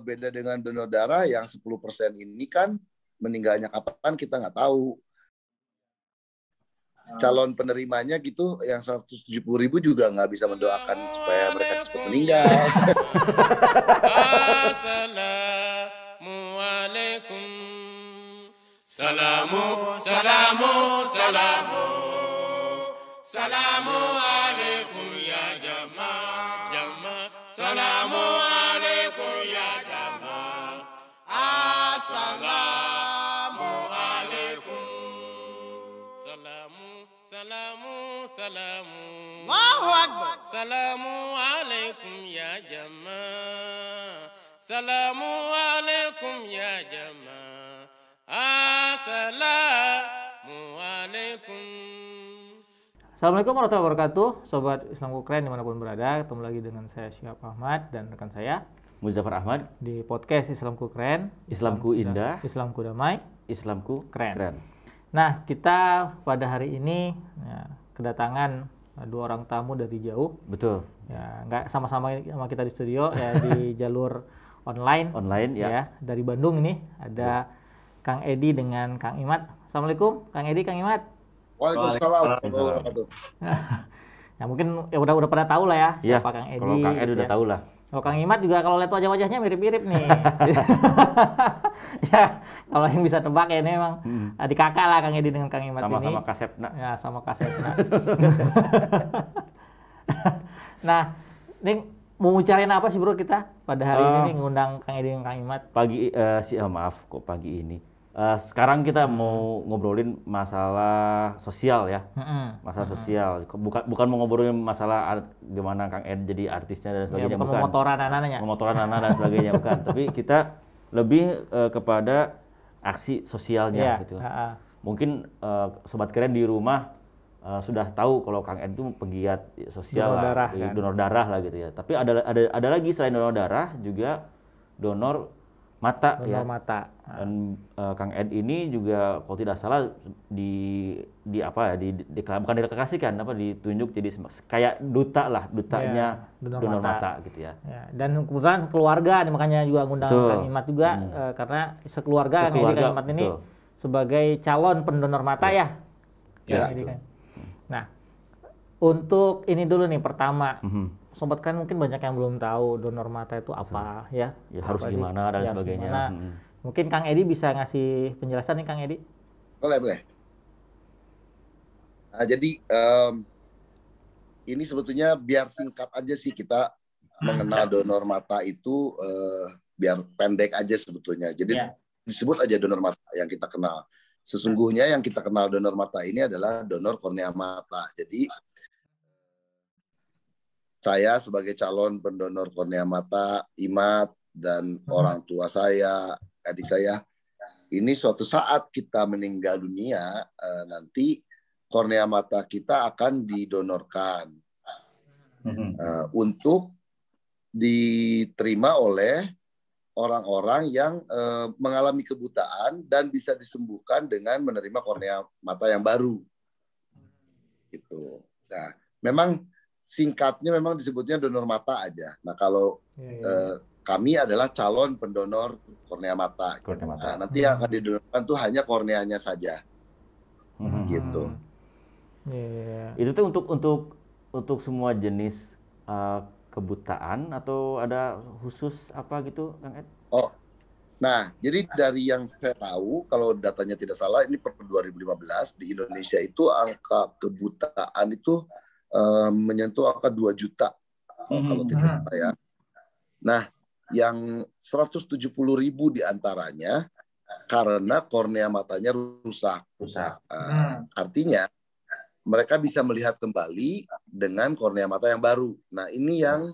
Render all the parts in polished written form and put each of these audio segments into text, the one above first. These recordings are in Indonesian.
beda dengan donor darah yang 10% ini kan meninggalnya kapan kita nggak tahu. Calon penerimanya gitu yang 170.000 juga nggak bisa mendoakan supaya mereka cepat meninggal. Assalamualaikum. Salamu, salamu, salamu. Salamu alaikum ya jamaah. Jamaah. Salamu alaikum ya jamaah. Assalamu alaikum. Salamu, salamu, salamu. Allahu Akbar. Salamu alaikum ya jamaah. Salamu alaikum ya jamaah. Assalamu alaikum. Assalamualaikum warahmatullahi wabarakatuh, Sobat Islamku Keren dimanapun berada. Ketemu lagi dengan saya Syihab Ahmad dan rekan saya Muzaffar Ahmad di podcast Islamku Keren, Islamku Indah, Islamku Damai, Islamku Keren. Nah, kita pada hari ini kedatangan dua orang tamu dari jauh. Betul. Ya, nggak sama-sama sama kita di studio ya, di jalur online ya. Dari Bandung ini ada Kang Edi dengan Kang Imad. Assalamualaikum, Kang Edi, Kang Imad. Waalaikumsalam. Ya mungkin ya udah pada tahu lah ya siapa Kang Edi. Kalau Kang Edi udah tahu lah. Kalau Kang Imad juga kalau lihat wajah-wajahnya mirip-mirip nih. Ya, kalau yang bisa tebak ya ini memang adik kakak lah Kang Edi dengan Kang Imad ini. Sama-sama Kasepna. Ya, sama Kasepna. Nah, ini mau ngecariin apa sih bro kita pada hari ini nih ngundang Kang Edi dan Kang Imad? Pagi ini. Sekarang kita mau ngobrolin masalah sosial ya, masalah sosial. Bukan mau ngobrolin masalah gimana Kang Ed jadi artisnya dan sebagainya. Ya, bukan memotoran anak-anaknya. Memotoran anak dan sebagainya bukan. Tapi kita lebih kepada aksi sosialnya gitu. Mungkin Sobat Keren di rumah sudah tahu kalau Kang Ed itu pegiat sosial donor darah, donor darah lah gitu ya. Tapi ada lagi selain donor darah juga donor mata donor mata. Dan Kang Ed ini juga kalau tidak salah bukan dideklarasikan ditunjuk jadi kayak dutanya donor mata gitu ya. Dan kebetulan keluarga makanya juga ngundang Kang Imad juga karena sekeluarga Kang Edi Kang Imad ini sebagai calon pendonor mata ya. Kan. Nah, untuk ini dulu nih pertama. Sobat kan mungkin banyak yang belum tahu donor mata itu apa ya harus gimana dan sebagainya. Mungkin Kang Edi bisa ngasih penjelasan nih Kang Edi. Boleh. Nah, jadi ini sebetulnya biar singkat aja sih kita mengenal donor mata itu biar pendek aja sebetulnya. Jadi disebut aja donor mata yang kita kenal. Sesungguhnya yang kita kenal donor mata ini adalah donor kornea mata. Jadi saya sebagai calon pendonor kornea mata, Imad, dan orang tua saya, adik saya, ini suatu saat kita meninggal dunia, nanti kornea mata kita akan didonorkan untuk diterima oleh orang-orang yang mengalami kebutaan dan bisa disembuhkan dengan menerima kornea mata yang baru. Gitu. Nah, memang singkatnya memang disebutnya donor mata aja. Nah kalau kami adalah calon pendonor kornea mata. Nah, nanti yang akan didonorkan tuh hanya korneanya saja. Gitu. Itu tuh untuk semua jenis kebutaan atau ada khusus apa gitu Kang Ed? Oh. Nah, jadi dari yang saya tahu kalau datanya tidak salah ini per 2015 di Indonesia itu angka kebutaan itu menyentuh angka 2 juta kalau tidak salah ya. Nah, yang 170.000 diantaranya karena kornea matanya rusak. Artinya mereka bisa melihat kembali dengan kornea mata yang baru. Nah, ini yang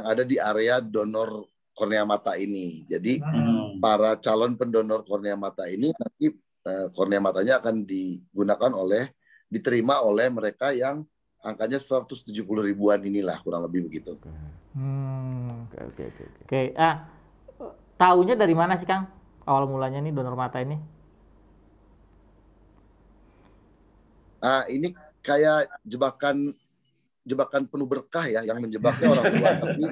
ada di area donor kornea mata ini. Jadi para calon pendonor kornea mata ini nanti kornea matanya akan diterima oleh mereka yang angkanya 170 ribuan inilah kurang lebih begitu. Oke. Taunya dari mana sih Kang? Awal mulanya nih donor mata ini? Ini kayak jebakan. Jadi saya itu awalnya ini kayak jebakan jebakan penuh berkah ya, yang menjebaknya orang tua, tapi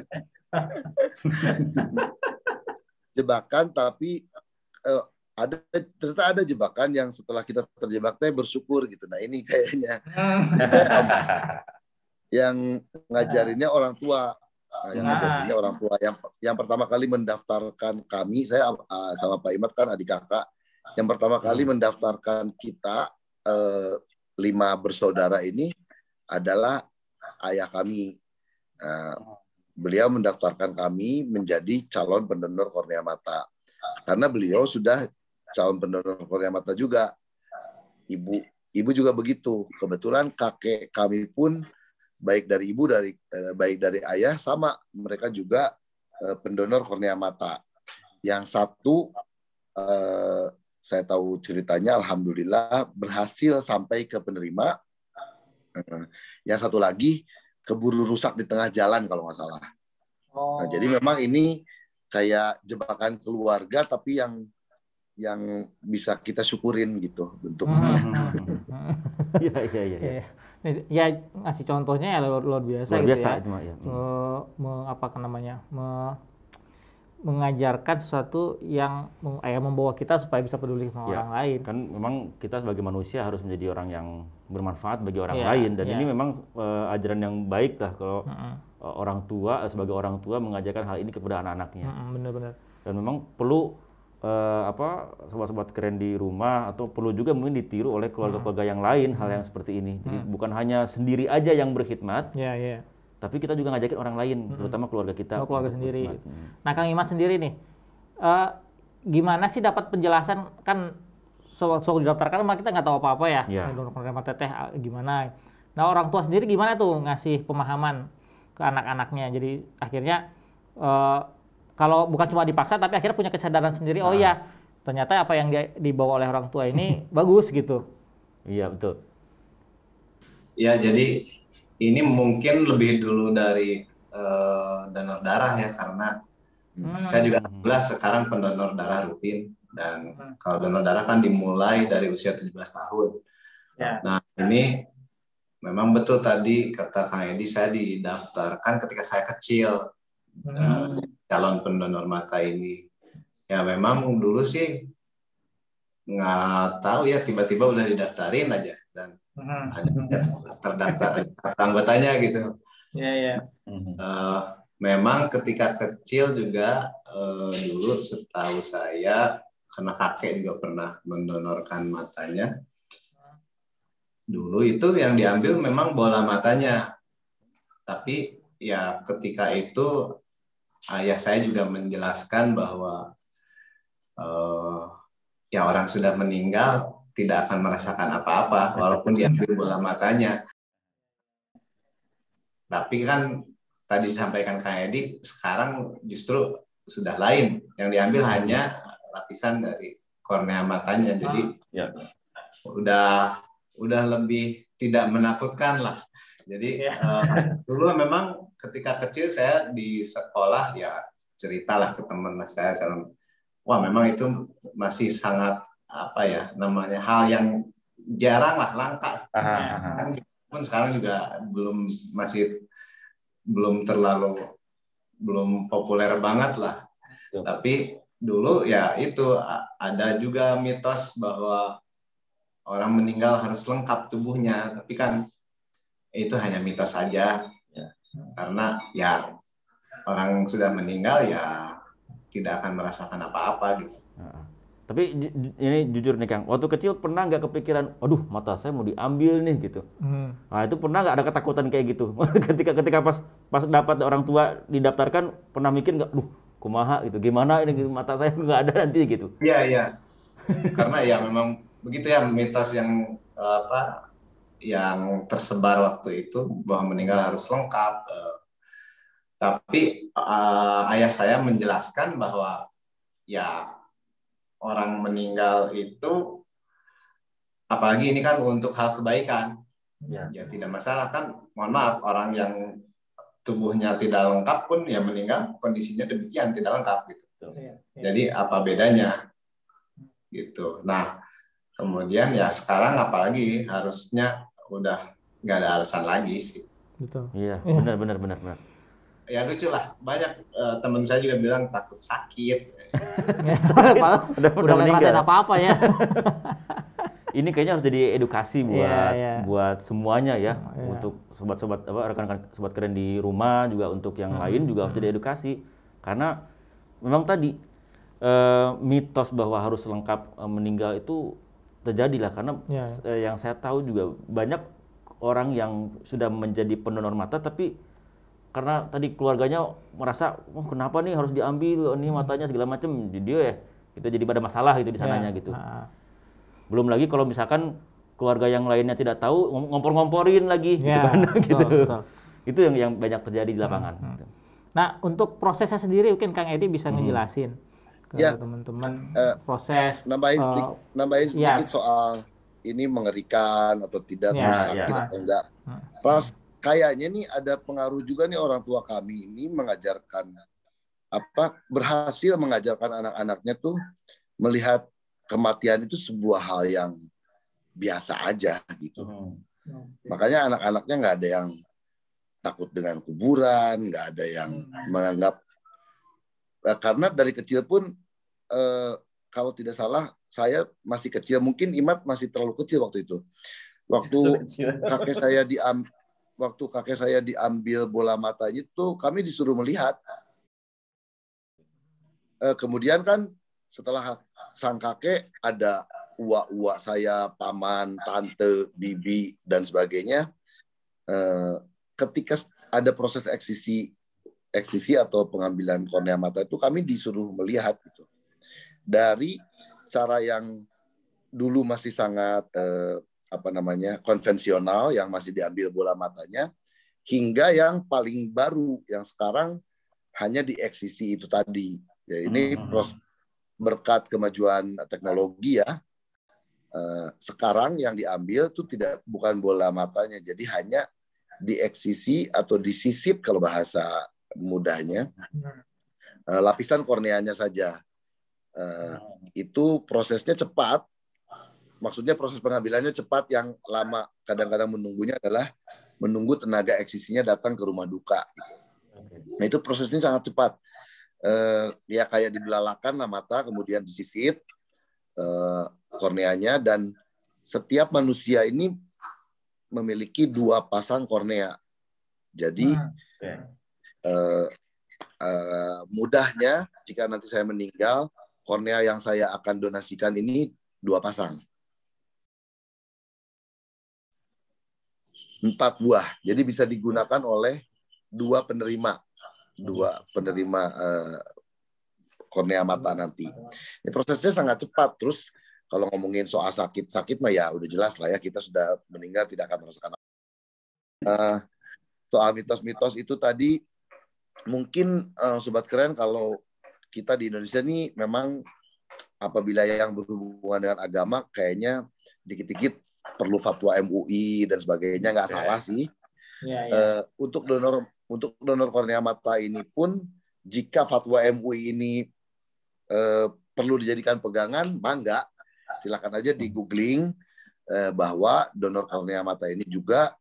jebakan tapi ternyata ada jebakan yang setelah kita terjebaknya bersyukur gitu. Nah ini kayaknya yang ngajarinnya orang tua. Nah, yang ngajarinnya orang tua yang pertama kali mendaftarkan kami, saya sama Pak Imad kan adik kakak, yang pertama kali mendaftarkan kita 5 bersaudara ini adalah ayah kami. Beliau mendaftarkan kami menjadi calon pendonor kornea mata. Karena beliau sudah calon pendonor kornea mata juga. Ibu juga begitu. Kebetulan kakek kami pun baik dari ibu baik dari ayah sama, mereka juga pendonor kornea mata. Yang satu saya tahu ceritanya, alhamdulillah berhasil sampai ke penerima. Yang satu lagi keburu rusak di tengah jalan kalau nggak salah. Nah, jadi memang ini kayak jebakan keluarga tapi yang bisa kita syukurin gitu bentuknya. Iya. Ya ngasih contohnya ya luar biasa luar gitu biasa, ya. Itu, ya. Mengajarkan sesuatu yang membawa kita supaya bisa peduli sama orang lain. Kan memang kita sebagai manusia harus menjadi orang yang bermanfaat bagi orang lain, dan ini memang ajaran yang baik lah kalau orang tua sebagai orang tua mengajarkan hal ini kepada anak-anaknya. Benar-benar. Dan memang perlu sobat-sobat keren di rumah atau perlu juga mungkin ditiru oleh keluarga-keluarga yang lain hal yang seperti ini. Jadi bukan hanya sendiri aja yang berkhidmat. Tapi kita juga ngajakin orang lain, terutama keluarga kita. Keluarga sendiri. Nah, Kang Imad sendiri nih, gimana sih dapat penjelasan, kan soal didaftarkan mah kita nggak tahu apa-apa ya. Donor kornea mata teh gimana. Nah, orang tua sendiri gimana tuh ngasih pemahaman ke anak-anaknya. Jadi akhirnya kalau bukan cuma dipaksa, tapi akhirnya punya kesadaran sendiri. Oh iya, ternyata apa yang dibawa oleh orang tua ini bagus gitu. Iya, betul. Ya, jadi ini mungkin lebih dulu dari donor darah ya, karena saya juga alhamdulillah sekarang pendonor darah rutin, dan kalau donor darah kan dimulai dari usia 17 tahun. Nah, ini memang betul tadi kata Kang Edi, saya didaftarkan ketika saya kecil calon pendonor mata ini. Ya memang dulu sih nggak tahu ya, tiba-tiba udah didaftarin aja dan ada terdaftar anggotanya gitu. Memang ketika kecil juga dulu setahu saya, karena kakek juga pernah mendonorkan matanya, dulu itu yang diambil memang bola matanya. Tapi ya ketika itu ayah saya juga menjelaskan bahwa ya orang sudah meninggal tidak akan merasakan apa-apa walaupun diambil bola matanya. Tapi kan tadi disampaikan Kang Edi, sekarang justru sudah lain. Yang diambil hanya lapisan dari kornea matanya. Jadi udah lebih tidak menakutkan lah. Jadi dulu memang ketika kecil saya di sekolah ya ceritalah ke teman saya, wah memang itu masih sangat apa ya namanya, hal yang jarang lah, langka. Sekarang juga belum populer banget lah. Tapi dulu ya itu ada juga mitos bahwa orang meninggal harus lengkap tubuhnya, tapi kan itu hanya mitos saja. Karena ya orang sudah meninggal ya tidak akan merasakan apa-apa gitu. Tapi ini jujur nih Kang, waktu kecil pernah nggak kepikiran, aduh mata saya mau diambil nih gitu. Nah itu pernah nggak ada ketakutan kayak gitu? ketika pas dapat orang tua didaftarkan, pernah mikir nggak, duh kumaha gitu, gimana ini gitu, mata saya nggak ada nanti gitu? Iya. Karena ya memang begitu ya, mitos yang yang tersebar waktu itu bahwa meninggal harus lengkap. Tapi ayah saya menjelaskan bahwa ya orang meninggal itu, apalagi ini kan untuk hal kebaikan, ya tidak masalah kan. Mohon maaf, orang yang tubuhnya tidak lengkap pun ya meninggal kondisinya demikian, tidak lengkap gitu. Jadi apa bedanya gitu. Nah kemudian ya sekarang apalagi harusnya udah nggak ada alasan lagi sih. Betul. Iya, benar. Ya lucu lah, banyak teman saya juga bilang takut sakit. Udah ngerasain apa-apa ya. Ini kayaknya harus jadi edukasi buat semuanya ya, untuk sobat-sobat rekan-rekan sobat keren di rumah juga, untuk yang lain juga harus jadi edukasi. Karena memang tadi mitos bahwa harus lengkap meninggal itu terjadi lah, karena yang saya tahu juga banyak orang yang sudah menjadi pendonor mata tapi karena tadi keluarganya merasa, kenapa nih harus diambil ini matanya segala macam, jadi itu jadi pada masalah gitu di sananya gitu. Belum lagi kalau misalkan keluarga yang lainnya tidak tahu, ngompor-ngomporin lagi gitu kan. Betul. Itu yang banyak terjadi di lapangan. Gitu. Nah, untuk prosesnya sendiri mungkin Kang Edi bisa ngejelasin ke teman-teman proses. Nambahin sedikit soal ini mengerikan atau tidak, sakit atau enggak. Kayaknya nih ada pengaruh juga nih, orang tua kami ini mengajarkan berhasil mengajarkan anak-anaknya tuh melihat kematian itu sebuah hal yang biasa aja gitu. Makanya anak-anaknya nggak ada yang takut dengan kuburan, nggak ada yang menganggap, karena dari kecil pun kalau tidak salah saya masih kecil, mungkin Imat masih terlalu kecil waktu itu. Waktu kakek saya diambil bola matanya itu kami disuruh melihat. Kemudian kan setelah sang kakek ada uak-uak saya, paman, tante, bibi dan sebagainya. Ketika ada proses eksisi atau pengambilan kornea mata itu kami disuruh melihat gitu. Dari cara yang dulu masih sangat konvensional, yang masih diambil bola matanya, hingga yang paling baru yang sekarang hanya di eksisi itu tadi. Ya, ini berkat kemajuan teknologi ya. Sekarang yang diambil itu bukan bola matanya, jadi hanya di eksisi atau disisip kalau bahasa mudahnya, lapisan korneanya saja. Itu prosesnya cepat. Maksudnya proses pengambilannya cepat, yang lama kadang-kadang menunggunya adalah menunggu tenaga eksisinya datang ke rumah duka. Nah, itu prosesnya sangat cepat. Ya kayak dibelalakan lah mata, kemudian disisip korneanya, dan setiap manusia ini memiliki 2 pasang kornea. Jadi mudahnya jika nanti saya meninggal, kornea yang saya akan donasikan ini 2 pasang. 4 buah. Jadi bisa digunakan oleh 2 penerima kornea mata nanti. Ini prosesnya sangat cepat. Terus kalau ngomongin soal sakit mah ya udah jelas lah ya, kita sudah meninggal tidak akan merasakan apa. Soal mitos-mitos itu tadi, mungkin sobat keren, kalau kita di Indonesia ini memang apabila yang berhubungan dengan agama kayaknya dikit-dikit perlu fatwa MUI dan sebagainya, nggak salah sih. Untuk donor kornea mata ini pun, jika fatwa MUI ini perlu dijadikan pegangan, mangga silakan aja di googling bahwa donor kornea mata ini juga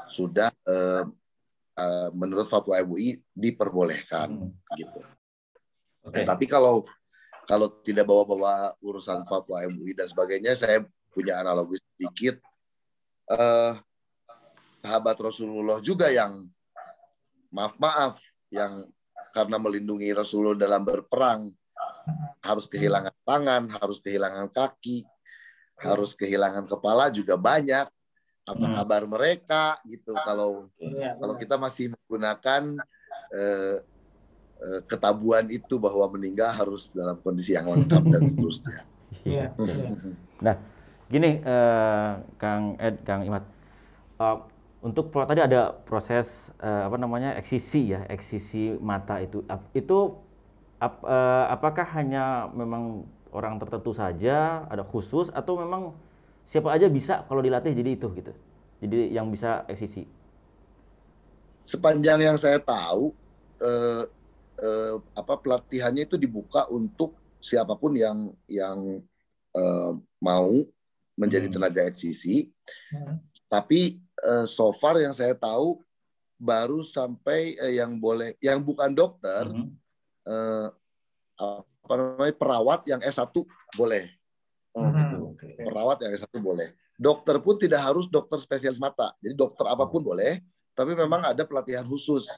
sudah menurut fatwa MUI diperbolehkan gitu. Tapi kalau tidak bawa-bawa urusan fatwa MUI dan sebagainya, saya punya analogi sedikit. Sahabat Rasulullah juga yang maaf yang karena melindungi Rasulullah dalam berperang harus kehilangan tangan, harus kehilangan kaki, harus kehilangan kepala juga banyak. Apa kabar mereka gitu kalau kita masih menggunakan ketabuhan itu bahwa meninggal harus dalam kondisi yang lengkap dan seterusnya. Nah, gini Kang Ed, Kang Imat, untuk tadi ada proses eksisi mata itu apakah hanya memang orang tertentu saja, ada khusus, atau memang siapa aja bisa kalau dilatih jadi itu gitu, jadi yang bisa eksisi? Sepanjang yang saya tahu, pelatihannya itu dibuka untuk siapapun yang mau menjadi tenaga eksisi. Tapi so far yang saya tahu baru sampai yang boleh, yang bukan dokter, apa namanya, perawat yang S1 boleh. Perawat yang S1 boleh. Dokter pun tidak harus dokter spesialis mata. Jadi dokter apapun boleh, tapi memang ada pelatihan khusus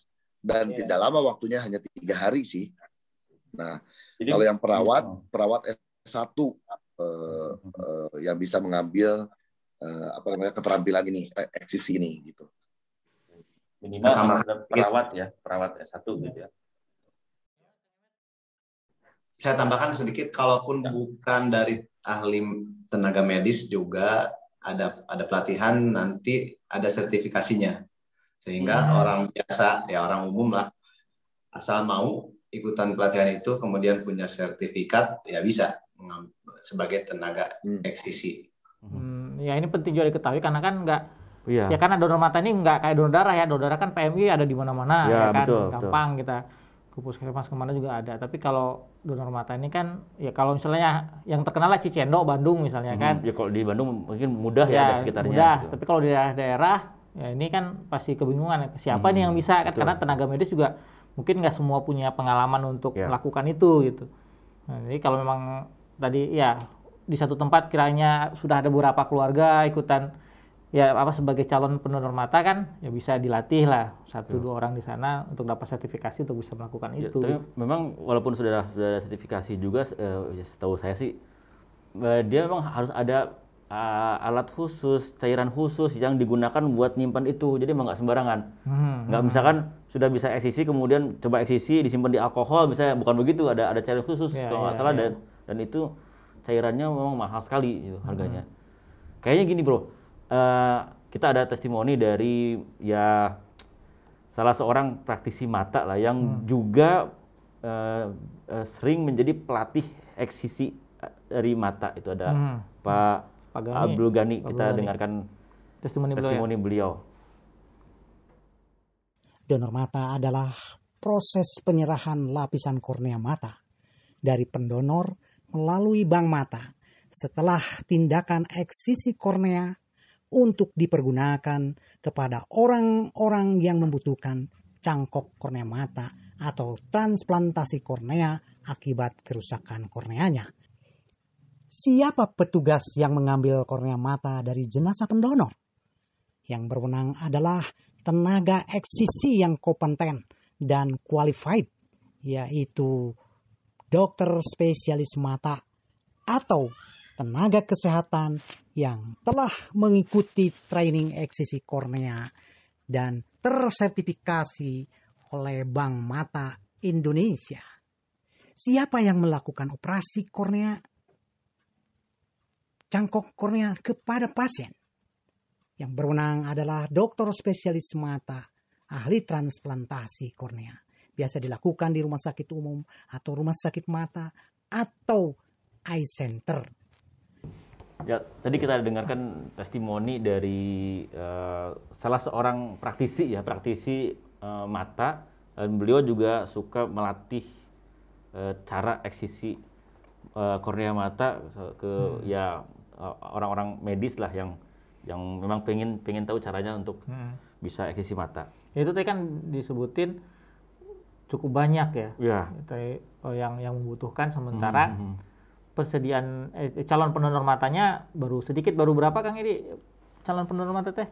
dan tidak lama waktunya, hanya 3 hari sih. Nah, jadi, kalau yang perawat S1 yang bisa mengambil apa namanya, keterampilan ini, eksisi ini gitu. Minimal perawat ya, perawat S1 gitu ya. Saya tambahkan sedikit, kalaupun bukan dari ahli tenaga medis juga ada pelatihan, nanti ada sertifikasinya. Sehingga orang biasa, ya orang umum lah, asal mau ikutan pelatihan itu, kemudian punya sertifikat, ya bisa sebagai tenaga eksisi. Ya ini penting juga diketahui, karena kan ya karena donor mata ini nggak kayak donor darah ya. Donor darah kan PMI ada di mana-mana, ya kan, betul, gampang kita ke puskesmas kemana juga ada. Tapi kalau donor mata ini kan, ya kalau misalnya yang terkenal lah Cicendo, Bandung misalnya kan. Ya kalau di Bandung mungkin mudah ya sekitarnya. Mudah, gitu. Tapi kalau di daerah, ya ini kan pasti kebingungan, siapa nih yang bisa, kan, karena tenaga medis juga mungkin nggak semua punya pengalaman untuk melakukan itu gitu. Nah, jadi kalau memang tadi ya di satu tempat kiranya sudah ada beberapa keluarga ikutan ya sebagai calon pendonor mata, kan ya bisa dilatih lah 1-2 orang di sana untuk dapat sertifikasi untuk bisa melakukan itu. Tapi memang walaupun sudah ada sertifikasi juga, setahu saya sih dia memang harus ada alat khusus, cairan khusus yang digunakan buat nyimpan itu. Jadi emang nggak sembarangan. Nggak misalkan sudah bisa eksisi kemudian coba eksisi disimpan di alkohol, misalnya, bukan begitu. Ada cairan khusus kalau nggak salah. Dan itu cairannya memang mahal sekali gitu, harganya. Kayaknya gini bro, kita ada testimoni dari ya salah seorang praktisi mata lah yang juga sering menjadi pelatih eksisi dari mata. Itu ada Pak Abdul Ghani. Kita dengarkan testimoni beliau. Donor mata adalah proses penyerahan lapisan kornea mata dari pendonor melalui bank mata setelah tindakan eksisi kornea untuk dipergunakan kepada orang-orang yang membutuhkan cangkok kornea mata atau transplantasi kornea akibat kerusakan korneanya. Siapa petugas yang mengambil kornea mata dari jenazah pendonor? Yang berwenang adalah tenaga eksisi yang kompeten dan qualified, yaitu dokter spesialis mata atau tenaga kesehatan yang telah mengikuti training eksisi kornea dan tersertifikasi oleh Bank Mata Indonesia. Siapa yang melakukan operasi kornea cangkok kornea kepada pasien? Yang berwenang adalah dokter spesialis mata, ahli transplantasi kornea. Biasa dilakukan di rumah sakit umum atau rumah sakit mata atau eye center. Ya, tadi kita dengarkan testimoni dari salah seorang praktisi mata, dan beliau juga suka melatih cara eksisi kornea mata ke orang-orang medis lah yang memang pengen tahu caranya untuk bisa eksisi mata. Itu tadi kan disebutin cukup banyak ya. Yang membutuhkan, sementara persediaan calon pendonor matanya baru berapa Kang Edi calon pendonor mata teh?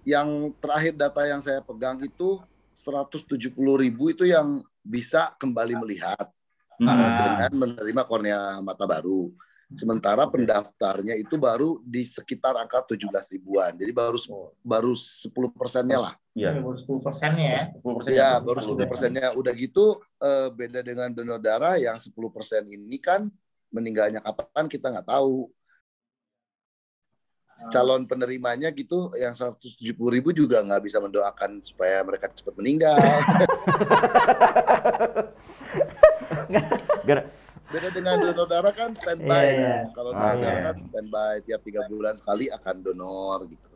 Yang terakhir data yang saya pegang itu 170.000 itu yang bisa kembali melihat dengan menerima kornea mata baru. Sementara pendaftarnya itu baru di sekitar angka 17 ribuan. Jadi baru 10%-nya lah. Iya, baru 10%-nya ya. Ya, baru 10%-nya. Udah gitu beda dengan donor darah yang 10% ini kan meninggalnya kapan kita nggak tahu. Calon penerimanya gitu yang 170.000 juga nggak bisa mendoakan supaya mereka cepat meninggal. Beda dengan donor darah kan standby. Kalau donor darah kan standby, tiap 3 bulan sekali akan donor gitu.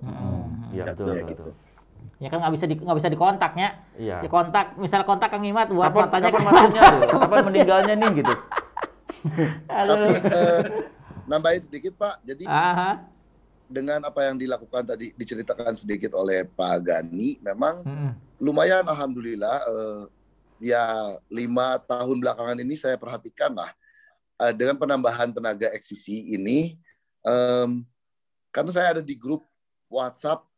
Iya betul. Ya, gitu. Ya kan nggak bisa dikontaknya. Iya. Ya misal kontak Kang Imat buat matanya kapan matanya tuh? Kapan meninggalnya nih gitu. Tapi nambahin sedikit Pak. Jadi dengan apa yang dilakukan tadi diceritakan sedikit oleh Pak Gani, memang lumayan alhamdulillah ya 5 tahun belakangan ini saya perhatikan lah dengan penambahan tenaga eksisi ini, karena saya ada di grup WhatsApp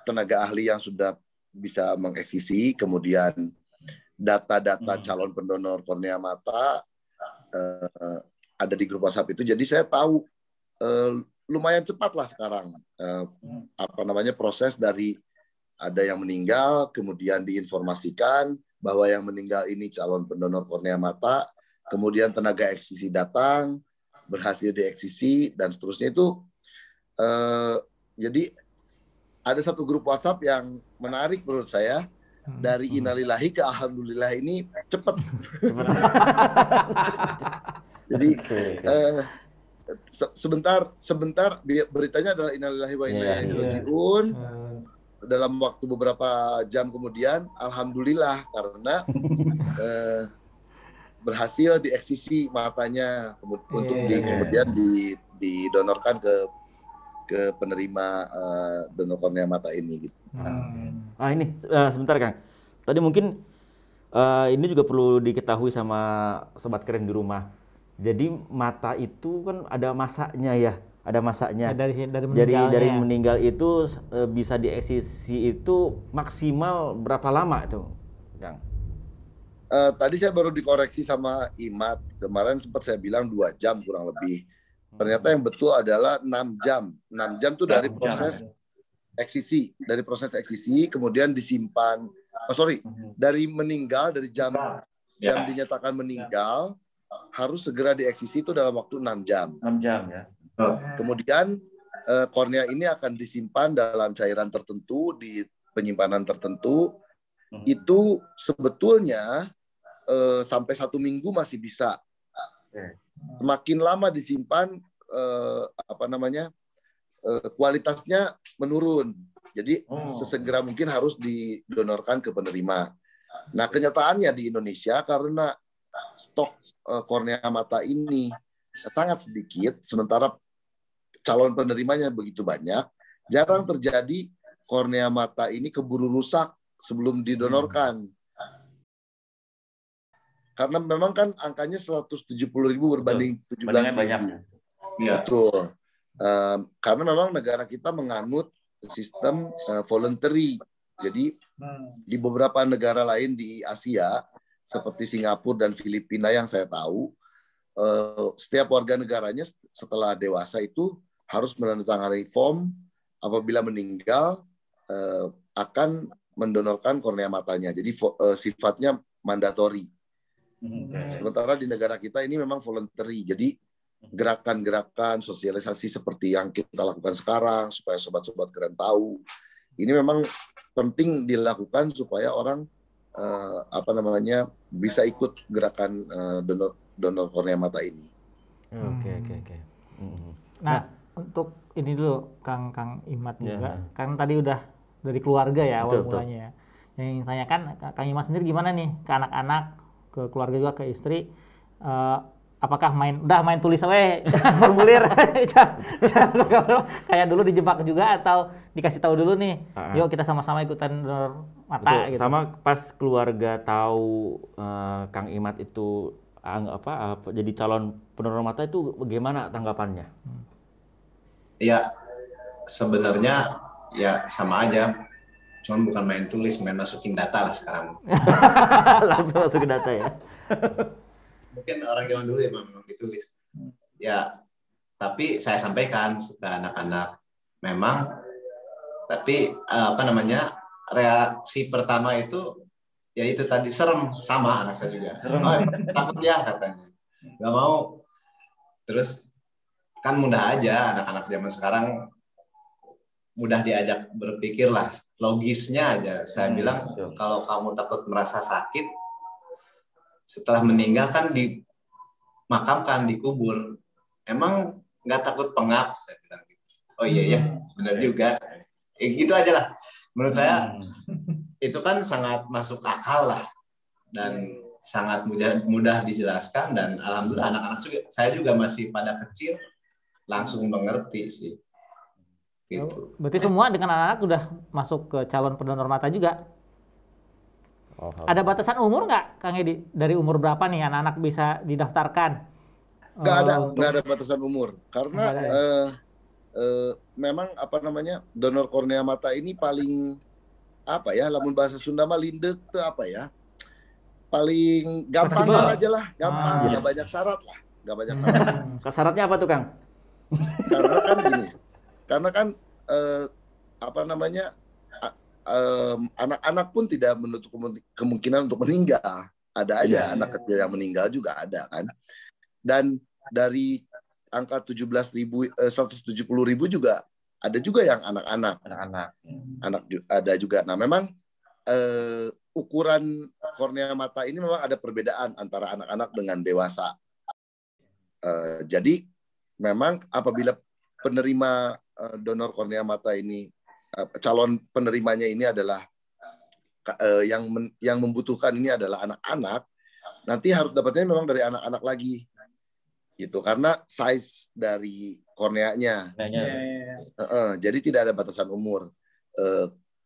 tenaga ahli yang sudah bisa mengeksisi, kemudian data-data calon pendonor kornea mata ada di grup WhatsApp itu. Jadi saya tahu lumayan cepat lah sekarang proses dari ada yang meninggal, kemudian diinformasikan bahwa yang meninggal ini calon pendonor kornea mata, kemudian tenaga eksisi datang, berhasil dieksisi, dan seterusnya itu. Jadi ada satu grup WhatsApp yang menarik menurut saya, dari innalillahi ke alhamdulillah ini cepat. Jadi sebentar beritanya adalah innalillahi wa inna ilaihi raji'un. Dalam waktu beberapa jam kemudian, alhamdulillah, karena berhasil dieksisi matanya untuk kemudian didonorkan ke penerima donor kornea mata ini gitu. Ini sebentar Kang. Tadi mungkin ini juga perlu diketahui sama sobat keren di rumah. Jadi mata itu kan ada masanya ya, ada masanya. Dari meninggal itu bisa dieksisi itu maksimal berapa lama itu, Kang? Tadi saya baru dikoreksi sama Imat. Kemarin sempat saya bilang 2 jam kurang lebih. Ternyata yang betul adalah 6 jam. 6 jam itu dari proses eksisi. Dari proses eksisi, kemudian disimpan. Dari meninggal, dari jam dinyatakan meninggal, harus segera dieksisi itu dalam waktu 6 jam. 6 jam ya. Kemudian kornea ini akan disimpan dalam cairan tertentu, di penyimpanan tertentu. Itu sebetulnya sampai 1 minggu masih bisa. Semakin lama disimpan, kualitasnya menurun. Jadi sesegera mungkin harus didonorkan ke penerima. Nah, kenyataannya di Indonesia karena stok kornea mata ini sangat sedikit, sementara calon penerimanya begitu banyak, jarang terjadi kornea mata ini keburu rusak sebelum didonorkan. Karena memang kan angkanya 170.000 berbanding 17.000. Banyak. Ya. Betul. Karena memang negara kita menganut sistem voluntary. Jadi di beberapa negara lain di Asia seperti Singapura dan Filipina yang saya tahu, setiap warga negaranya setelah dewasa itu harus menandatangani form apabila meninggal akan mendonorkan kornea matanya. Jadi sifatnya mandatori. Sementara di negara kita ini memang voluntary. Jadi gerakan-gerakan sosialisasi seperti yang kita lakukan sekarang supaya sobat-sobat keren tahu, ini memang penting dilakukan supaya orang bisa ikut gerakan donor kornea mata ini. Oke. Nah, untuk ini dulu Kang Imat juga, kan tadi udah dari keluarga ya awal mulanya. Yang tanyakan Kang Imat sendiri gimana nih ke anak-anak, ke keluarga juga, ke istri, apakah udah main tulis formulir kayak dulu dijebak juga, atau dikasih tahu dulu nih, yuk kita sama-sama ikutan donor mata gitu. Sama pas keluarga tahu Kang Imat itu jadi calon pendonor mata itu bagaimana tanggapannya? Ya sebenarnya ya sama aja. Cuman bukan main tulis, main masukin data lah sekarang. Langsung masukin data ya. Mungkin orang zaman dulu ya memang ditulis. Ya, tapi saya sampaikan ke anak-anak memang, tapi reaksi pertama itu ya itu tadi serem, sama anak saya juga. Takut ya katanya. Gak mau. Terus kan mudah aja anak-anak zaman sekarang, mudah diajak berpikir lah, logisnya aja. Saya bilang kalau kamu takut merasa sakit, setelah meninggal kan dimakamkan, dikubur. Emang nggak takut pengap? Saya bilang gitu. Oh iya, benar juga. Gitu aja lah. Menurut saya itu kan sangat masuk akal lah, dan sangat mudah dijelaskan, dan alhamdulillah anak-anak saya juga masih pada kecil, langsung mengerti sih. Gitu. Berarti semua dengan anak-anak udah masuk ke calon pendonor mata juga? Ada batasan umur nggak, Kang Edi? Dari umur berapa nih anak-anak bisa didaftarkan? Nggak ada batasan umur. Karena memang donor kornea mata ini paling lamun bahasa Sunda mah lindek tuh paling gampang aja lah, gampang, nggak banyak syarat lah, nggak banyak syarat. Syaratnya apa tuh, Kang? Karena kan gini, anak-anak pun tidak menutup kemungkinan untuk meninggal. Ada aja anak kecil yang meninggal juga ada kan. Dan dari angka 170.000 juga ada juga yang anak-anak ada juga. Nah memang ukuran kornea mata ini memang ada perbedaan antara anak-anak dengan dewasa. Jadi memang apabila penerima donor kornea mata ini, calon penerimanya ini adalah yang membutuhkan ini adalah anak-anak, nanti harus dapatnya memang dari anak-anak lagi, gitu, karena size dari korneanya. Jadi tidak ada batasan umur.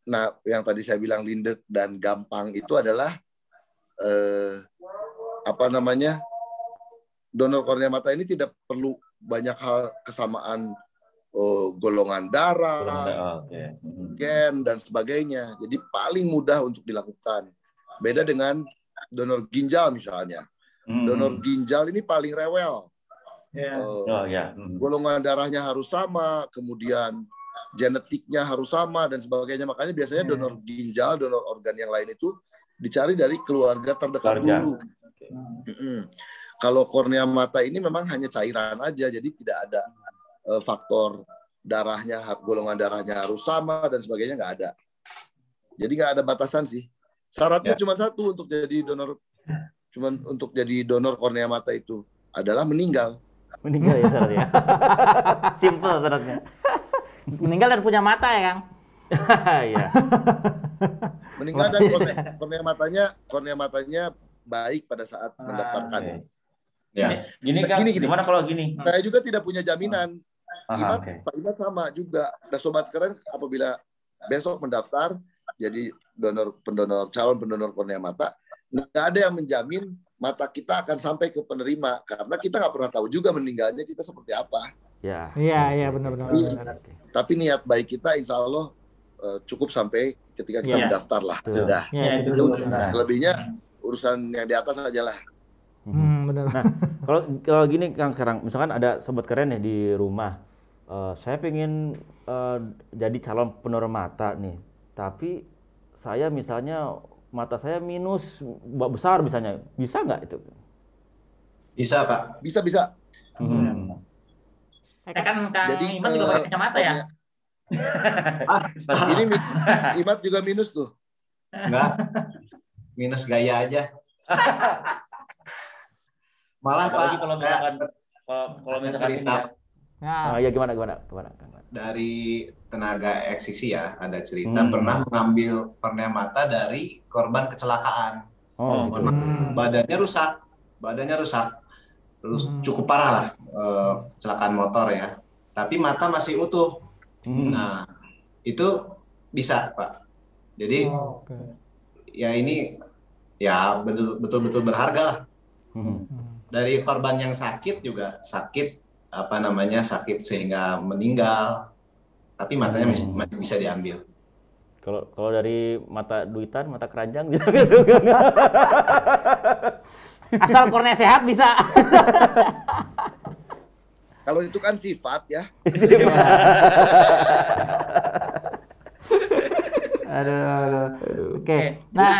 Nah, yang tadi saya bilang lindek dan gampang itu adalah donor kornea mata ini tidak perlu banyak hal kesamaan golongan darah, gen dan sebagainya. Jadi paling mudah untuk dilakukan. Beda dengan donor ginjal misalnya. Donor ginjal ini paling rewel. Golongan darahnya harus sama, kemudian genetiknya harus sama dan sebagainya. Makanya biasanya donor ginjal, donor organ yang lain itu dicari dari keluarga terdekat dulu. Kalau kornea mata ini memang hanya cairan aja, jadi tidak ada faktor darahnya, golongan darahnya harus sama dan sebagainya, nggak ada. Jadi nggak ada batasan sih. Syaratnya cuma satu untuk jadi donor kornea mata itu adalah meninggal. Meninggal ya syaratnya. Simple syaratnya. Meninggal dan punya mata ya, Kang? Iya. Meninggal dan kornea matanya baik pada saat mendaftarkan. Ya. Gini, gimana kalau gini? Saya juga tidak punya jaminan. Pak Imat sama juga. Nah, Sobat Keren apabila besok mendaftar jadi calon pendonor kornea mata, nggak ada yang menjamin mata kita akan sampai ke penerima karena kita nggak pernah tahu juga meninggalnya kita seperti apa. Iya, benar-benar. Tapi niat baik kita, insya Allah cukup sampai ketika kita mendaftar lah. Udah. Lebihnya urusan yang di atas aja lah. Benar. Nah, kalau gini Kang, sekarang misalkan ada Sobat Keren ya di rumah, saya pengen jadi calon pendonor mata nih, tapi saya misalnya mata saya minus besar misalnya, bisa nggak itu? Bisa, Pak. Bisa. Kan Kang Imat juga pakai kacamata ya? Ini Imat juga minus tuh. Enggak. Minus gaya aja. Malah Pak, kalau misalkan cerita gimana? Dari tenaga eksiksi ya, ada cerita pernah mengambil kornea mata dari korban kecelakaan. Badannya rusak, terus cukup parah lah, kecelakaan motor ya. Tapi mata masih utuh. Nah, itu bisa Pak. Jadi ya ini ya betul-betul berharga lah. Dari korban yang sakit juga sakit sehingga meninggal, tapi matanya masih bisa diambil. Kalau dari mata duitan, mata keranjang bisa. Asal kornea sehat bisa. Kalau itu kan sifat ya. Aduh. Oke. Nah,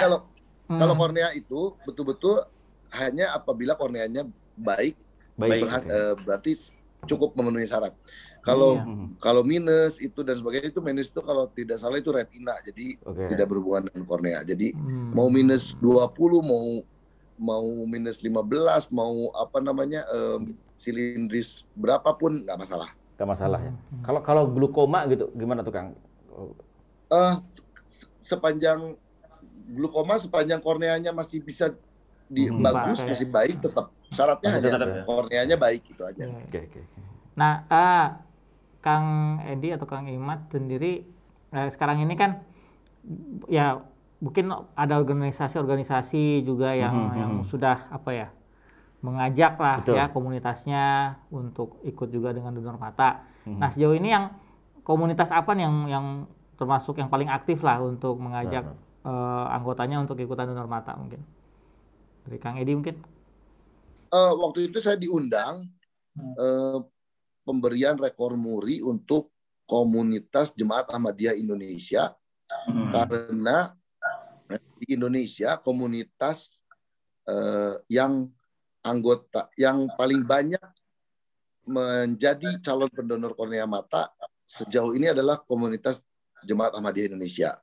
kalau kornea itu betul-betul hanya apabila korneanya baik. Berarti cukup memenuhi syarat. Kalau minus itu dan sebagainya, itu minus itu kalau tidak salah itu retina, jadi tidak berhubungan dengan kornea. Jadi mau minus 20, mau minus 15, mau silindris berapapun nggak masalah. Nggak masalah ya. Kalau glukoma gitu gimana tuh Kang? Sepanjang korneanya masih bisa bagus, masih baik, tetap syaratnya hanya korneanya baik, itu aja. Nah, Kang Edi atau Kang Imat sendiri sekarang ini kan ya mungkin ada organisasi-organisasi juga yang sudah mengajak lah ya komunitasnya untuk ikut juga dengan donor mata. Nah, sejauh ini yang komunitas apa nih yang termasuk yang paling aktif lah untuk mengajak anggotanya untuk ikutan donor mata mungkin? Dari Kang Edi mungkin? Waktu itu saya diundang pemberian rekor muri untuk komunitas Jemaat Ahmadiyah Indonesia karena di Indonesia komunitas yang anggota yang paling banyak menjadi calon pendonor kornea mata sejauh ini adalah komunitas Jemaat Ahmadiyah Indonesia.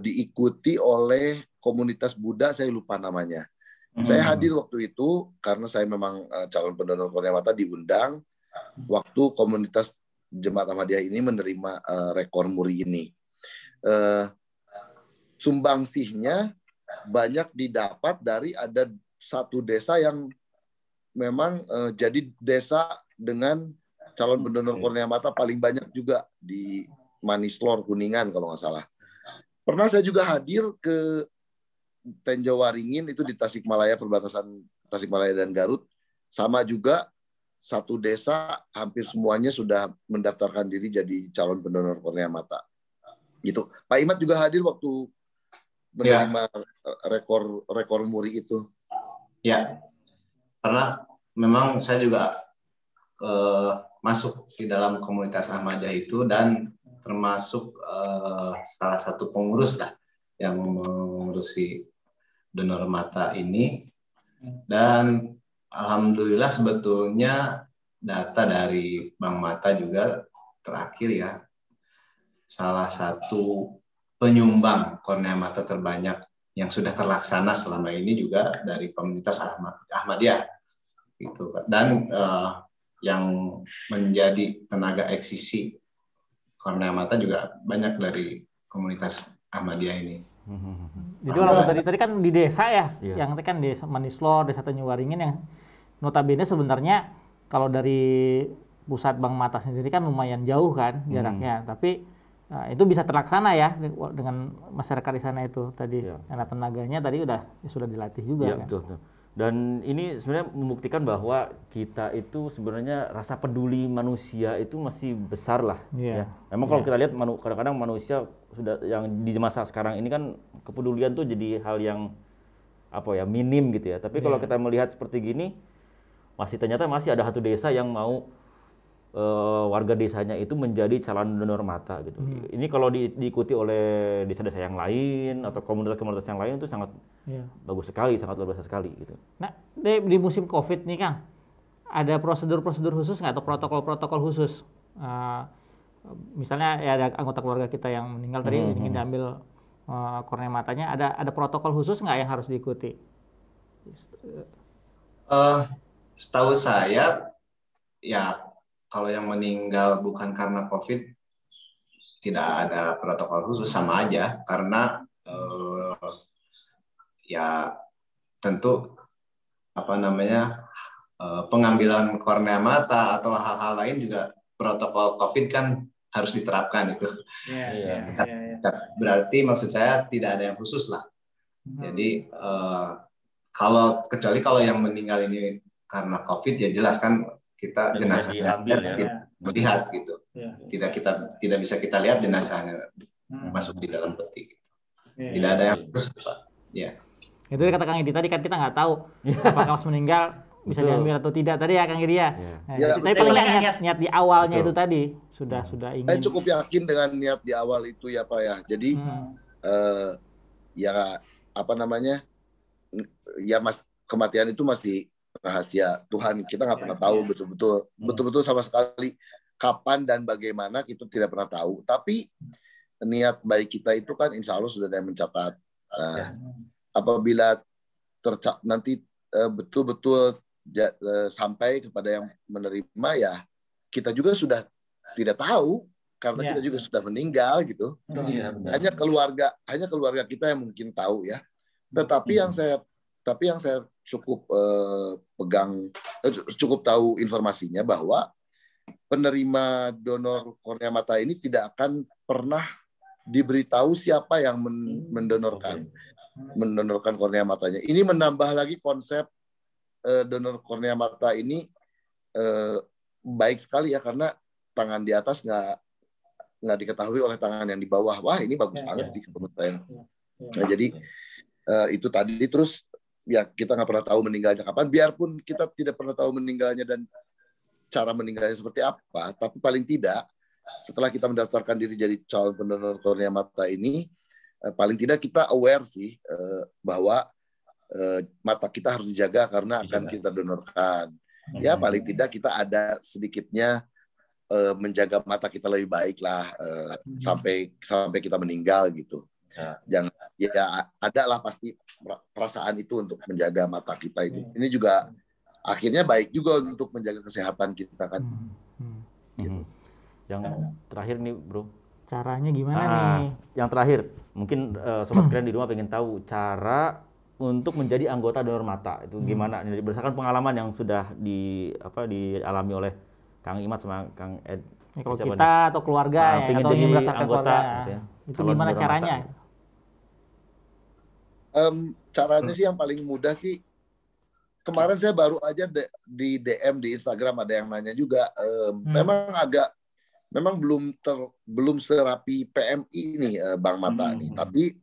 Diikuti oleh komunitas Buddha, saya lupa namanya. Saya hadir waktu itu karena saya memang calon pendonor kornea mata diundang waktu komunitas Jemaat Ahmadiyah ini menerima rekor muri ini. Sumbangsihnya banyak didapat dari ada satu desa yang memang jadi desa dengan calon pendonor kornea mata paling banyak juga di Manislor, Kuningan kalau nggak salah. Pernah saya juga hadir ke Tenjawaringin itu di Tasikmalaya, perbatasan Tasikmalaya dan Garut. Sama juga satu desa hampir semuanya sudah mendaftarkan diri jadi calon pendonor kornea mata. Gitu. Pak Imat juga hadir waktu menerima rekor muri itu. Ya, karena memang saya juga masuk di dalam komunitas Ahmadiyah itu dan termasuk salah satu pengurus lah yang mengurusi donor mata ini. Dan alhamdulillah sebetulnya data dari Bank Mata juga terakhir ya, salah satu penyumbang kornea mata terbanyak yang sudah terlaksana selama ini juga dari komunitas Ahmadiyah gitu. Dan yang menjadi tenaga eksisi kornea mata juga banyak dari komunitas Ahmadiyah ini. Jadi walaupun tadi kan di desa ya, yang tadi kan desa Manislor, desa Tenjawaringin yang notabene sebenarnya kalau dari pusat Bank Mata sendiri kan lumayan jauh kan jaraknya, tapi itu bisa terlaksana ya dengan masyarakat di sana itu tadi karena tenaganya tadi sudah dilatih juga kan. Betul. Dan ini sebenarnya membuktikan bahwa kita itu sebenarnya rasa peduli manusia itu masih besar lah. Ya. Memang kalau kita lihat kadang-kadang manusia sudah yang di masa sekarang ini kan kepedulian tuh jadi hal yang minim gitu ya. Tapi kalau kita melihat seperti gini, ternyata masih ada satu desa yang mau warga desanya itu menjadi calon donor mata gitu. Ini kalau diikuti oleh desa-desa yang lain atau komunitas-komunitas yang lain itu sangat bagus sekali, sangat luar biasa sekali gitu. Nah, di musim COVID nih Kang, ada prosedur-prosedur khusus nggak atau protokol-protokol khusus? Misalnya ya ada anggota keluarga kita yang meninggal tadi ingin diambil kornea matanya, ada protokol khusus nggak yang harus diikuti? Setahu saya ya, kalau yang meninggal bukan karena COVID, tidak ada protokol khusus, sama aja. Karena ya tentu pengambilan kornea mata atau hal-hal lain juga protokol COVID kan harus diterapkan itu. Berarti maksud saya tidak ada yang khusus lah. Jadi kecuali kalau yang meninggal ini karena COVID ya jelas kan kita jenazahnya melihat gitu. Tidak bisa kita lihat jenazahnya masuk di dalam peti. Tidak ada yang khusus, Pak. Ya. Itu kata Kang Edi tadi kan kita nggak tahu apakah pas meninggal bisa diambil atau tidak tadi ya Kang Edi ya. Tapi paling niat di awalnya itu tadi sudah ingin. Saya cukup yakin dengan niat di awal itu ya Pak ya. Jadi kematian itu masih rahasia Tuhan, kita nggak pernah tahu betul-betul sama sekali kapan dan bagaimana, kita tidak pernah tahu. Tapi niat baik kita itu kan insya Allah sudah ada yang mencatat. Nah, apabila nanti betul-betul sampai kepada yang menerima ya, kita juga sudah tidak tahu karena kita juga sudah meninggal gitu. Hanya keluarga kita yang mungkin tahu ya. Tetapi yang saya cukup cukup tahu informasinya bahwa penerima donor kornea mata ini tidak akan pernah diberitahu siapa yang mendonorkan kornea matanya. Ini menambah lagi konsep donor kornea mata ini baik sekali ya, karena tangan di atas nggak diketahui oleh tangan yang di bawah. Wah, ini bagus banget sih menurut saya. Nah, jadi itu tadi, terus ya kita nggak pernah tahu meninggalnya kapan. Biarpun kita tidak pernah tahu meninggalnya dan cara meninggalnya seperti apa, tapi paling tidak setelah kita mendaftarkan diri jadi calon pendonor kornea mata ini, paling tidak kita aware sih bahwa mata kita harus dijaga karena akan kita donorkan. Ya paling tidak kita ada sedikitnya menjaga mata kita lebih baik lah sampai kita meninggal gitu. Jangan, ya ada lah pasti perasaan itu untuk menjaga mata kita itu. Ini juga akhirnya baik juga untuk menjaga kesehatan kita kan. Gitu. Yang terakhir nih bro, caranya gimana nih? Yang terakhir mungkin sobat keren di rumah pengen tahu cara untuk menjadi anggota donor mata itu gimana? Berdasarkan pengalaman yang sudah dialami oleh Kang Imat sama Kang Ed. Kalau kita atau keluarga ya, atau ingin mendaftarkan keluarga, gitu ya. Itu gimana caranya? Caranya sih yang paling mudah sih, kemarin saya baru aja di DM di Instagram ada yang nanya juga, memang belum serapi PMI nih Bank Mata nih, tapi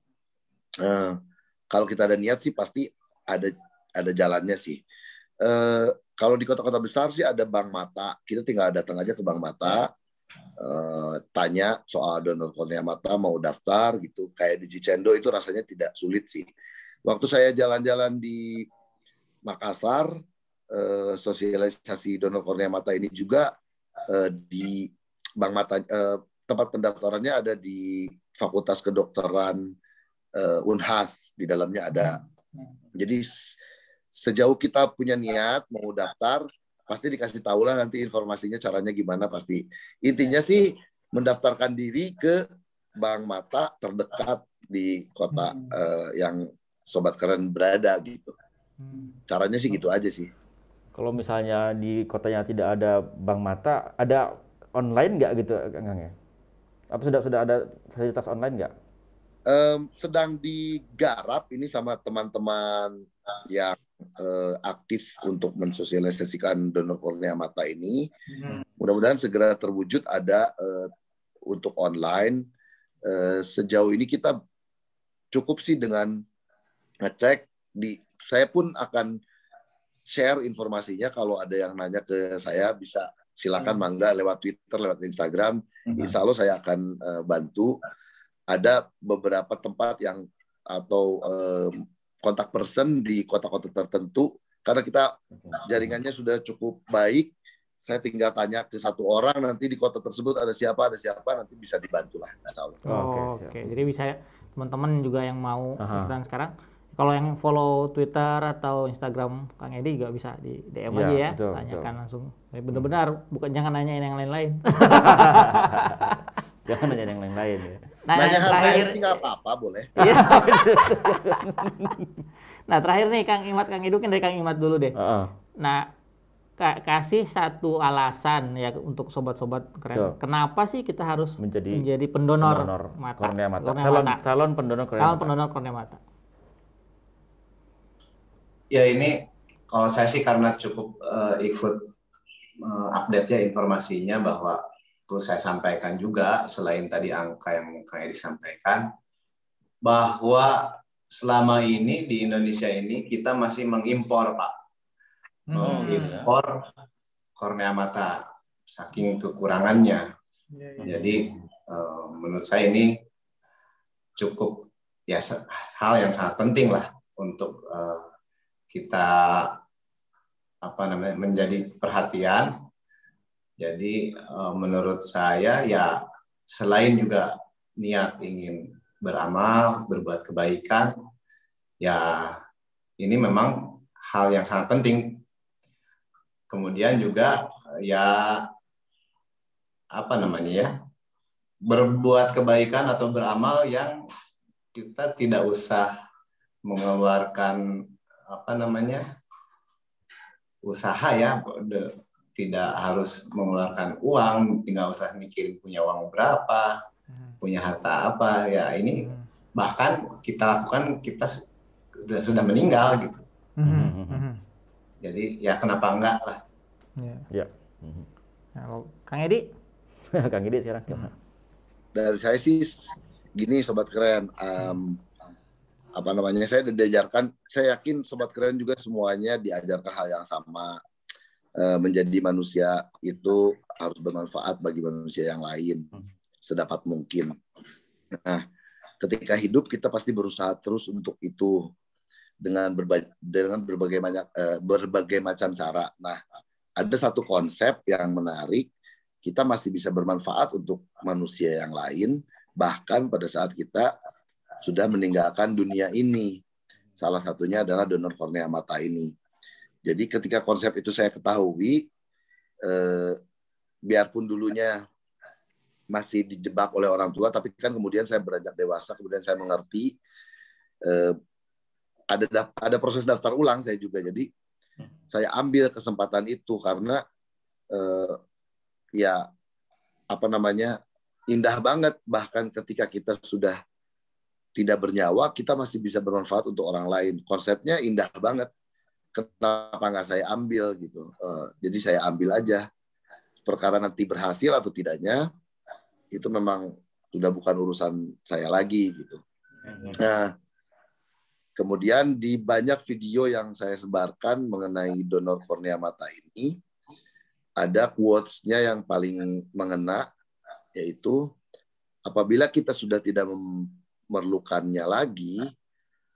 kalau kita ada niat sih pasti ada jalannya sih. Kalau di kota-kota besar sih ada Bank Mata, kita tinggal datang aja ke Bank Mata, tanya soal donor kornea mata, mau daftar gitu, kayak di Cicendo itu rasanya tidak sulit sih. Waktu saya jalan-jalan di Makassar, sosialisasi donor kornea mata ini juga di Bank Mata, tempat pendaftarannya ada di Fakultas Kedokteran Unhas, di dalamnya ada. Jadi sejauh kita punya niat mau daftar, pasti dikasih tahu lah nanti informasinya caranya gimana pasti. Intinya sih mendaftarkan diri ke Bank Mata terdekat di kota yang sobat keren berada gitu. Caranya sih gitu aja sih. Kalau misalnya di kotanya tidak ada Bank Mata, ada online nggak gitu Kang ya? Atau sudah ada fasilitas online nggak? Sedang digarap ini sama teman-teman yang aktif untuk mensosialisasikan donor kornea mata ini. Mudah-mudahan segera terwujud ada untuk online. Sejauh ini kita cukup sih dengan ngecek. Saya pun akan share informasinya, kalau ada yang nanya ke saya bisa silakan mangga lewat Twitter, lewat Instagram. Insya Allah saya akan bantu. Ada beberapa tempat yang atau kontak person di kota-kota tertentu, karena kita jaringannya sudah cukup baik. Saya tinggal tanya ke satu orang, nanti di kota tersebut ada siapa, nanti bisa dibantu lah. Oke. Jadi bisa teman-teman juga yang mau ikutan sekarang, kalau yang follow Twitter atau Instagram Kang Edi juga bisa di DM aja ya, betul, tanyakan langsung. Benar-benar, bukan jangan nanyain yang lain-lain. Jangan nanya yang lain-lain ya. Nanya hal lain sih nggak apa-apa, boleh. Nah terakhir nih Kang Edu kan dari Kang Imat dulu deh. Nah kasih satu alasan ya untuk sobat-sobat keren. Kenapa sih kita harus menjadi pendonor mata? Kornea mata. Calon pendonor kornea mata. Ya ini kalau saya sih karena cukup ikut update ya informasinya, bahwa perlu saya sampaikan juga selain tadi angka yang kayak disampaikan, bahwa selama ini di Indonesia ini kita masih mengimpor Pak, mengimpor kornea mata saking kekurangannya. Jadi menurut saya ini cukup ya hal yang sangat penting lah untuk kita menjadi perhatian. Jadi menurut saya ya selain juga niat ingin beramal, berbuat kebaikan, ya ini memang hal yang sangat penting. Kemudian juga ya berbuat kebaikan atau beramal yang kita tidak usah mengeluarkan usaha ya, tidak harus mengeluarkan uang, tinggal usah mikirin punya uang berapa, punya harta apa. Ya ini bahkan kita lakukan kita sudah meninggal gitu. Jadi ya kenapa enggak lah. Ya. Nah, Kang Edi? Kang Edi sekarang gimana? Dari saya sih gini Sobat Keren, saya diajarkan, saya yakin Sobat Keren juga semuanya diajarkan hal yang sama. Menjadi manusia itu harus bermanfaat bagi manusia yang lain sedapat mungkin. Nah, ketika hidup kita pasti berusaha terus untuk itu dengan berbagai macam cara. Nah, ada satu konsep yang menarik, kita masih bisa bermanfaat untuk manusia yang lain bahkan pada saat kita sudah meninggalkan dunia ini. Salah satunya adalah donor kornea mata ini. Jadi ketika konsep itu saya ketahui, biarpun dulunya masih dijebak oleh orang tua, tapi kan kemudian saya beranjak dewasa, kemudian saya mengerti, ada proses daftar ulang saya juga. Jadi saya ambil kesempatan itu karena indah banget, bahkan ketika kita sudah tidak bernyawa, kita masih bisa bermanfaat untuk orang lain. Konsepnya indah banget. Kenapa nggak saya ambil gitu? Jadi saya ambil aja. Perkara nanti berhasil atau tidaknya itu memang sudah bukan urusan saya lagi gitu. Nah, kemudian di banyak video yang saya sebarkan mengenai donor kornea mata ini, ada quotes-nya yang paling mengena, yaitu apabila kita sudah tidak memerlukannya lagi,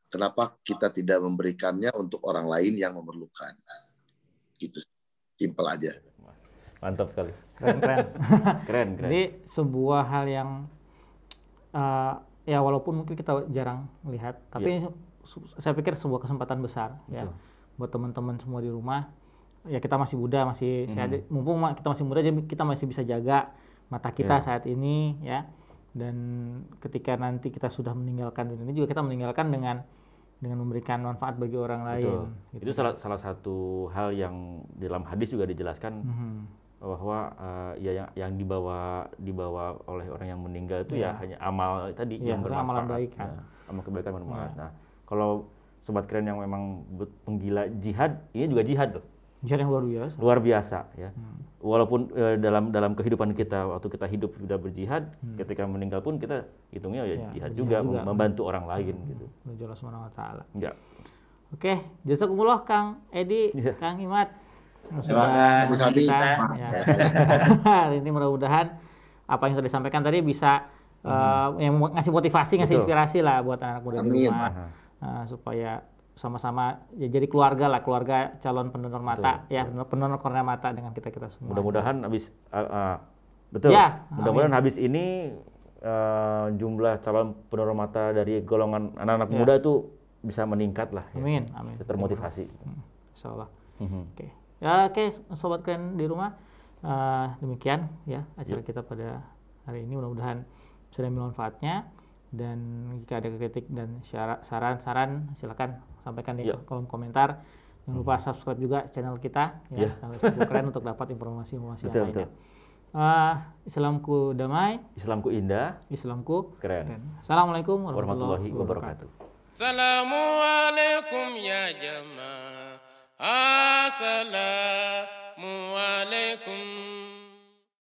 kenapa kita tidak memberikannya untuk orang lain yang memerlukan? Gitu, simpel aja. Mantap sekali. Keren. Jadi sebuah hal yang ya walaupun mungkin kita jarang melihat, tapi saya pikir sebuah kesempatan besar ya buat teman-teman semua di rumah. Ya kita masih muda, masih sehat. Mumpung kita masih muda, jadi kita masih bisa jaga mata kita saat ini ya. Dan ketika nanti kita sudah meninggalkan dunia ini juga kita meninggalkan dengan memberikan manfaat bagi orang lain. Gitu. Itu salah satu hal yang dalam hadis juga dijelaskan bahwa yang dibawa oleh orang yang meninggal itu ya hanya amal tadi yang bermanfaat. Amalan baik kan. Amal kebaikan bermanfaat. Nah, kalau Sobat Keren yang memang penggila jihad, ini juga jihad loh. Jihad yang luar biasa. Luar biasa ya. Walaupun dalam kehidupan kita waktu kita hidup sudah berjihad, ketika meninggal pun kita hitungnya jihad juga membantu orang lain gitu. Allah Subhanahu wa taala. Ya. Oke, jazakumullah Kang Edi, Kang Imat. Sudah kita hari ini mudah-mudahan apa yang sudah disampaikan tadi bisa yang ngasih motivasi, ngasih inspirasi lah buat anak muda di rumah. Supaya sama-sama ya jadi keluarga calon pendonor mata pendonor kornea mata dengan kita semua. Mudah-mudahan habis mudah-mudahan habis ini jumlah calon pendonor mata dari golongan anak-anak muda itu bisa meningkat lah. Amin. Termotivasi. Insyaallah. Oke. Ya oke, Sobat Keren di rumah, demikian ya acara kita pada hari ini. Mudah-mudahan bisa diambil manfaatnya, dan jika ada kritik dan saran silakan sampaikan di kolom komentar. Jangan lupa subscribe juga channel kita channel Sobat Keren untuk dapat informasi yang lainnya. Islamku damai, Islamku indah, Islamku keren. Assalamualaikum warahmatullahi wabarakatuh. Assalamualaikum ya jamaah. Assalamualaikum.